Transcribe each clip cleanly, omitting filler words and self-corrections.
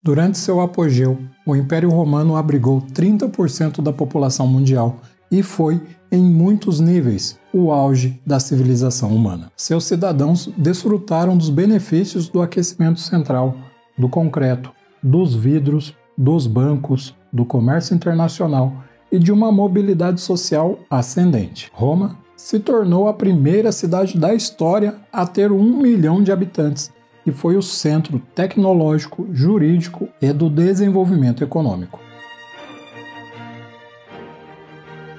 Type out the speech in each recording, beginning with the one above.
Durante seu apogeu, o Império Romano abrigou 30% da população mundial e foi, em muitos níveis, o auge da civilização humana. Seus cidadãos desfrutaram dos benefícios do aquecimento central, do concreto, dos vidros, dos bancos, do comércio internacional e de uma mobilidade social ascendente. Roma se tornou a primeira cidade da história a ter 1 milhão de habitantes e foi o centro tecnológico, jurídico e do desenvolvimento econômico.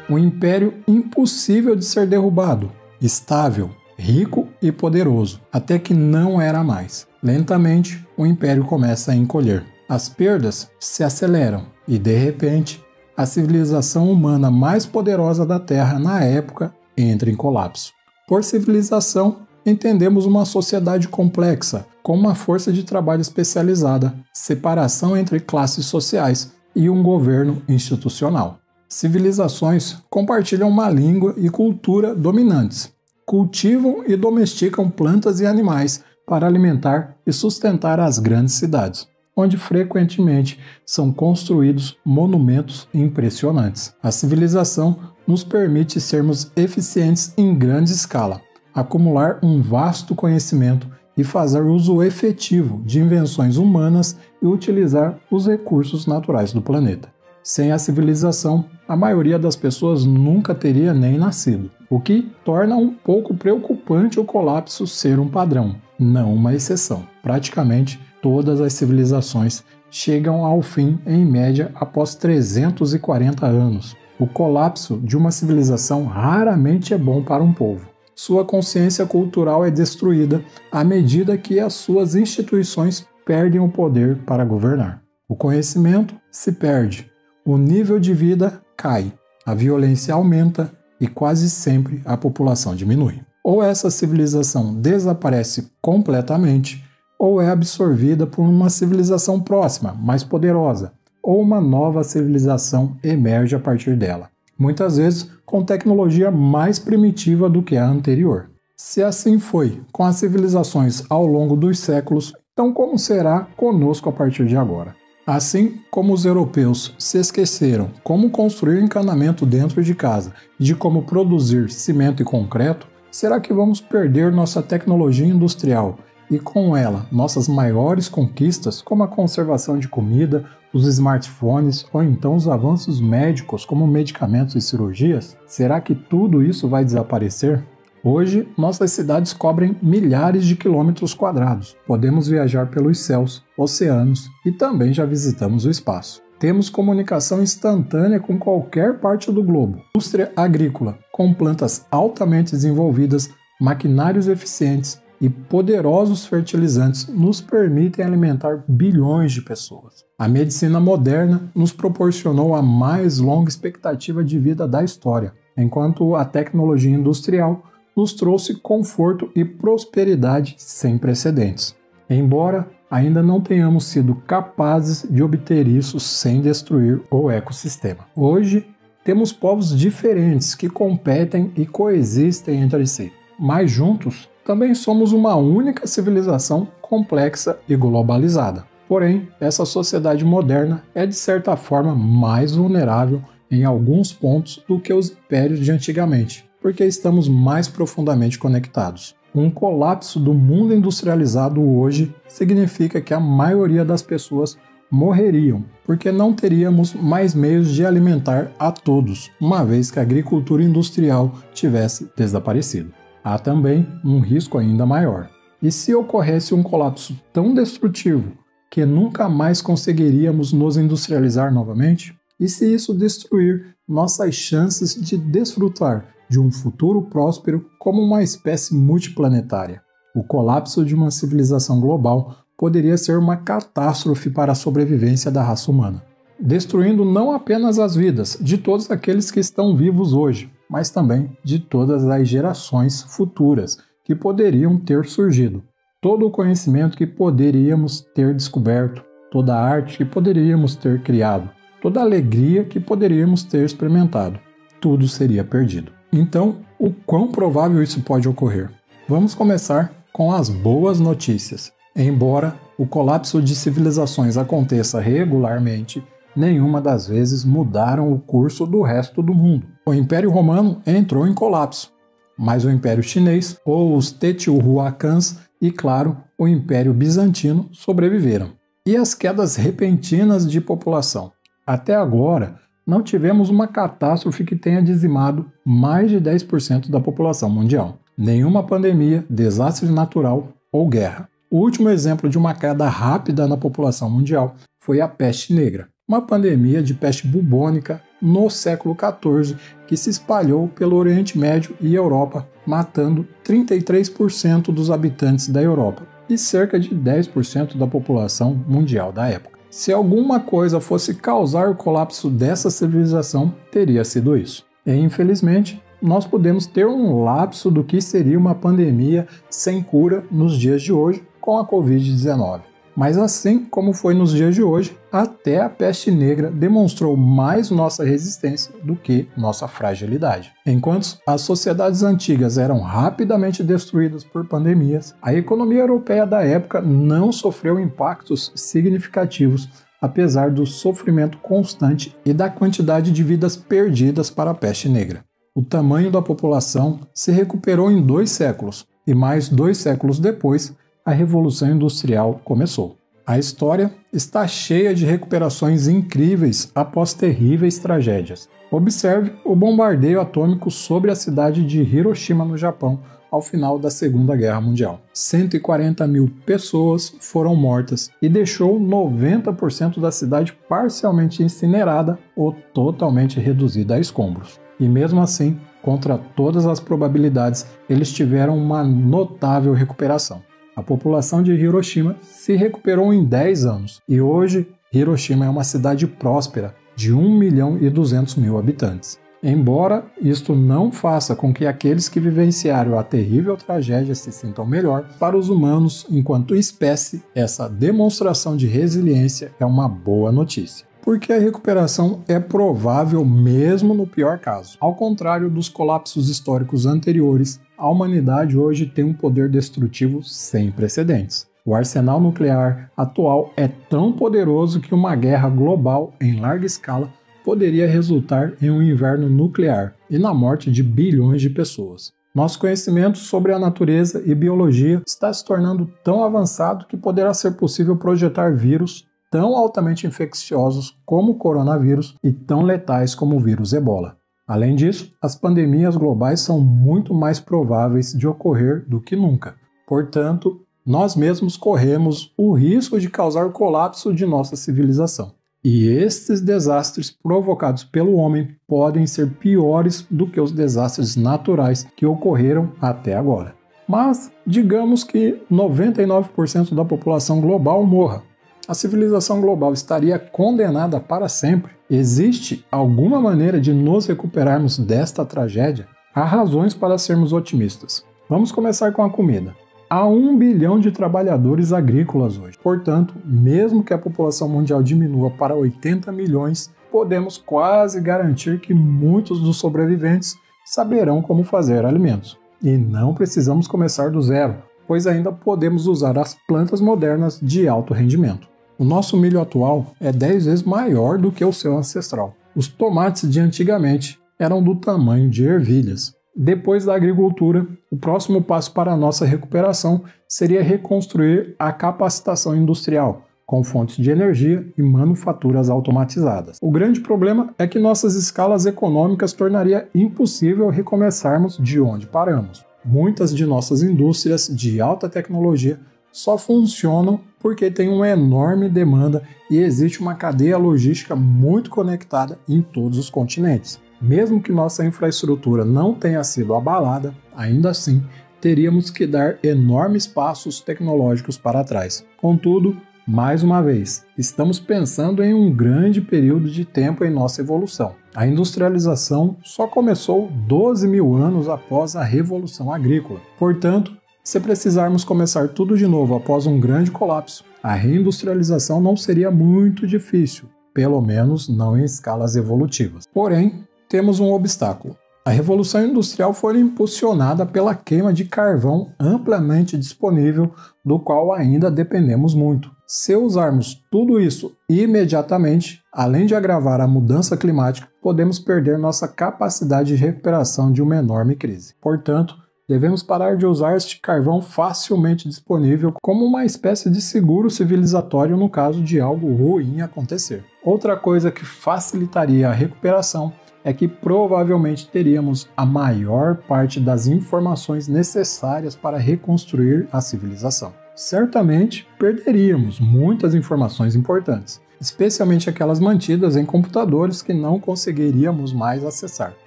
Um império impossível de ser derrubado, estável, rico e poderoso, até que não era mais. Lentamente, o império começa a encolher. As perdas se aceleram e, de repente, a civilização humana mais poderosa da Terra na época entra em colapso. Por civilização, entendemos uma sociedade complexa, com uma força de trabalho especializada, separação entre classes sociais e um governo institucional. Civilizações compartilham uma língua e cultura dominantes, cultivam e domesticam plantas e animais para alimentar e sustentar as grandes cidades, onde frequentemente são construídos monumentos impressionantes. A civilização nos permite sermos eficientes em grande escala, acumular um vasto conhecimento e fazer uso efetivo de invenções humanas e utilizar os recursos naturais do planeta. Sem a civilização, a maioria das pessoas nunca teria nem nascido, o que torna um pouco preocupante o colapso ser um padrão, não uma exceção. Praticamente todas as civilizações chegam ao fim em média após 340 anos. O colapso de uma civilização raramente é bom para um povo. Sua consciência cultural é destruída à medida que as suas instituições perdem o poder para governar. O conhecimento se perde, o nível de vida cai, a violência aumenta e quase sempre a população diminui. Ou essa civilização desaparece completamente, ou é absorvida por uma civilização próxima, mais poderosa, ou uma nova civilização emerge a partir dela, muitas vezes com tecnologia mais primitiva do que a anterior. Se assim foi com as civilizações ao longo dos séculos, então como será conosco a partir de agora? Assim como os europeus se esqueceram como construir encanamento dentro de casa e de como produzir cimento e concreto, será que vamos perder nossa tecnologia industrial e com ela nossas maiores conquistas como a conservação de comida, os smartphones ou então os avanços médicos como medicamentos e cirurgias? Será que tudo isso vai desaparecer? Hoje, nossas cidades cobrem milhares de quilômetros quadrados. Podemos viajar pelos céus, oceanos e também já visitamos o espaço. Temos comunicação instantânea com qualquer parte do globo. Indústria agrícola, com plantas altamente desenvolvidas, maquinários eficientes e poderosos fertilizantes nos permitem alimentar bilhões de pessoas. A medicina moderna nos proporcionou a mais longa expectativa de vida da história, enquanto a tecnologia industrial nos trouxe conforto e prosperidade sem precedentes. Embora ainda não tenhamos sido capazes de obter isso sem destruir o ecossistema. Hoje, temos povos diferentes que competem e coexistem entre si, mas juntos também somos uma única civilização complexa e globalizada. Porém, essa sociedade moderna é de certa forma mais vulnerável em alguns pontos do que os impérios de antigamente, porque estamos mais profundamente conectados. Um colapso do mundo industrializado hoje significa que a maioria das pessoas morreriam, porque não teríamos mais meios de alimentar a todos, uma vez que a agricultura industrial tivesse desaparecido. Há também um risco ainda maior. E se ocorresse um colapso tão destrutivo que nunca mais conseguiríamos nos industrializar novamente? E se isso destruir nossas chances de desfrutar de um futuro próspero como uma espécie multiplanetária? O colapso de uma civilização global poderia ser uma catástrofe para a sobrevivência da raça humana, destruindo não apenas as vidas de todos aqueles que estão vivos hoje, mas também de todas as gerações futuras que poderiam ter surgido. Todo o conhecimento que poderíamos ter descoberto, toda a arte que poderíamos ter criado, toda a alegria que poderíamos ter experimentado, tudo seria perdido. Então, o quão provável isso pode ocorrer? Vamos começar com as boas notícias. Embora o colapso de civilizações aconteça regularmente, nenhuma das vezes mudaram o curso do resto do mundo. O Império Romano entrou em colapso, mas o Império Chinês, ou os Teotihuacans e, claro, o Império Bizantino sobreviveram. E as quedas repentinas de população? Até agora, não tivemos uma catástrofe que tenha dizimado mais de 10% da população mundial. Nenhuma pandemia, desastre natural ou guerra. O último exemplo de uma queda rápida na população mundial foi a peste negra, uma pandemia de peste bubônica no século XIV que se espalhou pelo Oriente Médio e Europa, matando 33% dos habitantes da Europa e cerca de 10% da população mundial da época. Se alguma coisa fosse causar o colapso dessa civilização, teria sido isso. E, infelizmente, nós podemos ter um lapso do que seria uma pandemia sem cura nos dias de hoje com a Covid-19. Mas assim como foi nos dias de hoje, até a peste negra demonstrou mais nossa resistência do que nossa fragilidade. Enquanto as sociedades antigas eram rapidamente destruídas por pandemias, a economia europeia da época não sofreu impactos significativos, apesar do sofrimento constante e da quantidade de vidas perdidas para a peste negra. O tamanho da população se recuperou em 2 séculos, e mais 2 séculos depois, a Revolução Industrial começou. A história está cheia de recuperações incríveis após terríveis tragédias. Observe o bombardeio atômico sobre a cidade de Hiroshima, no Japão, ao final da Segunda Guerra Mundial. 140 mil pessoas foram mortas e deixou 90% da cidade parcialmente incinerada ou totalmente reduzida a escombros. E mesmo assim, contra todas as probabilidades, eles tiveram uma notável recuperação. A população de Hiroshima se recuperou em 10 anos e hoje Hiroshima é uma cidade próspera de 1.200.000 habitantes. Embora isto não faça com que aqueles que vivenciaram a terrível tragédia se sintam melhor, para os humanos, enquanto espécie, essa demonstração de resiliência é uma boa notícia. Porque a recuperação é provável mesmo no pior caso. Ao contrário dos colapsos históricos anteriores, a humanidade hoje tem um poder destrutivo sem precedentes. O arsenal nuclear atual é tão poderoso que uma guerra global em larga escala poderia resultar em um inverno nuclear e na morte de bilhões de pessoas. Nosso conhecimento sobre a natureza e biologia está se tornando tão avançado que poderá ser possível projetar vírus tão altamente infecciosos como o coronavírus e tão letais como o vírus Ebola. Além disso, as pandemias globais são muito mais prováveis de ocorrer do que nunca. Portanto, nós mesmos corremos o risco de causar o colapso de nossa civilização. E estes desastres provocados pelo homem podem ser piores do que os desastres naturais que ocorreram até agora. Mas, digamos que 99% da população global morra. A civilização global estaria condenada para sempre? Existe alguma maneira de nos recuperarmos desta tragédia? Há razões para sermos otimistas. Vamos começar com a comida. Há 1 bilhão de trabalhadores agrícolas hoje. Portanto, mesmo que a população mundial diminua para 80 milhões, podemos quase garantir que muitos dos sobreviventes saberão como fazer alimentos. E não precisamos começar do zero, pois ainda podemos usar as plantas modernas de alto rendimento. O nosso milho atual é 10 vezes maior do que o seu ancestral. Os tomates de antigamente eram do tamanho de ervilhas. Depois da agricultura, o próximo passo para a nossa recuperação seria reconstruir a capacitação industrial, com fontes de energia e manufaturas automatizadas. O grande problema é que nossas escalas econômicas tornaria impossível recomeçarmos de onde paramos. Muitas de nossas indústrias de alta tecnologia só funcionam porque tem uma enorme demanda e existe uma cadeia logística muito conectada em todos os continentes. Mesmo que nossa infraestrutura não tenha sido abalada, ainda assim, teríamos que dar enormes passos tecnológicos para trás. Contudo, mais uma vez, estamos pensando em um grande período de tempo em nossa evolução. A industrialização só começou 12.000 anos após a Revolução Agrícola. Portanto, se precisarmos começar tudo de novo após um grande colapso, a reindustrialização não seria muito difícil, pelo menos não em escalas evolutivas. Porém, temos um obstáculo. A Revolução Industrial foi impulsionada pela queima de carvão amplamente disponível, do qual ainda dependemos muito. Se usarmos tudo isso imediatamente, além de agravar a mudança climática, podemos perder nossa capacidade de recuperação de uma enorme crise. Portanto, devemos parar de usar este carvão facilmente disponível como uma espécie de seguro civilizatório no caso de algo ruim acontecer. Outra coisa que facilitaria a recuperação é que provavelmente teríamos a maior parte das informações necessárias para reconstruir a civilização. Certamente perderíamos muitas informações importantes, especialmente aquelas mantidas em computadores que não conseguiríamos mais acessar.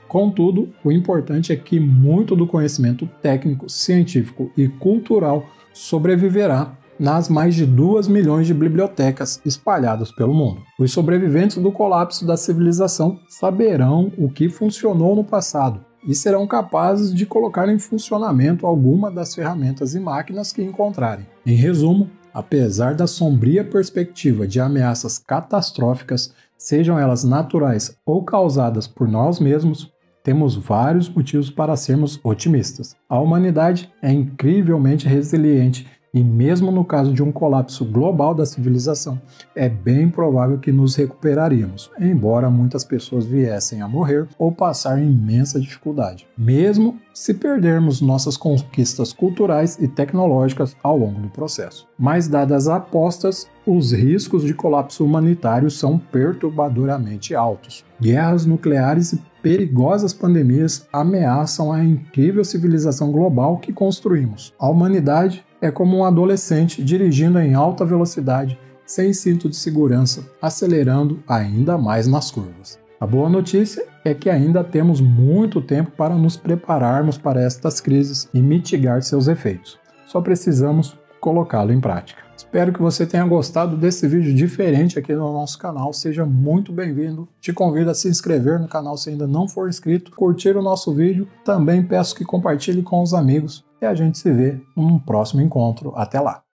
Contudo, o importante é que muito do conhecimento técnico, científico e cultural sobreviverá nas mais de 2 milhões de bibliotecas espalhadas pelo mundo. Os sobreviventes do colapso da civilização saberão o que funcionou no passado e serão capazes de colocar em funcionamento alguma das ferramentas e máquinas que encontrarem. Em resumo, apesar da sombria perspectiva de ameaças catastróficas, sejam elas naturais ou causadas por nós mesmos, temos vários motivos para sermos otimistas. A humanidade é incrivelmente resiliente e mesmo no caso de um colapso global da civilização, é bem provável que nos recuperaríamos, embora muitas pessoas viessem a morrer ou passar imensa dificuldade, mesmo se perdermos nossas conquistas culturais e tecnológicas ao longo do processo. Mas dadas as apostas, os riscos de colapso humanitário são perturbadoramente altos. Guerras nucleares e perigosas pandemias ameaçam a incrível civilização global que construímos. A humanidade é como um adolescente dirigindo em alta velocidade, sem cinto de segurança, acelerando ainda mais nas curvas. A boa notícia é que ainda temos muito tempo para nos prepararmos para estas crises e mitigar seus efeitos. Só precisamos colocá-lo em prática. Espero que você tenha gostado desse vídeo diferente aqui no nosso canal. Seja muito bem-vindo. Te convido a se inscrever no canal se ainda não for inscrito, curtir o nosso vídeo. Também peço que compartilhe com os amigos e a gente se vê num próximo encontro. Até lá!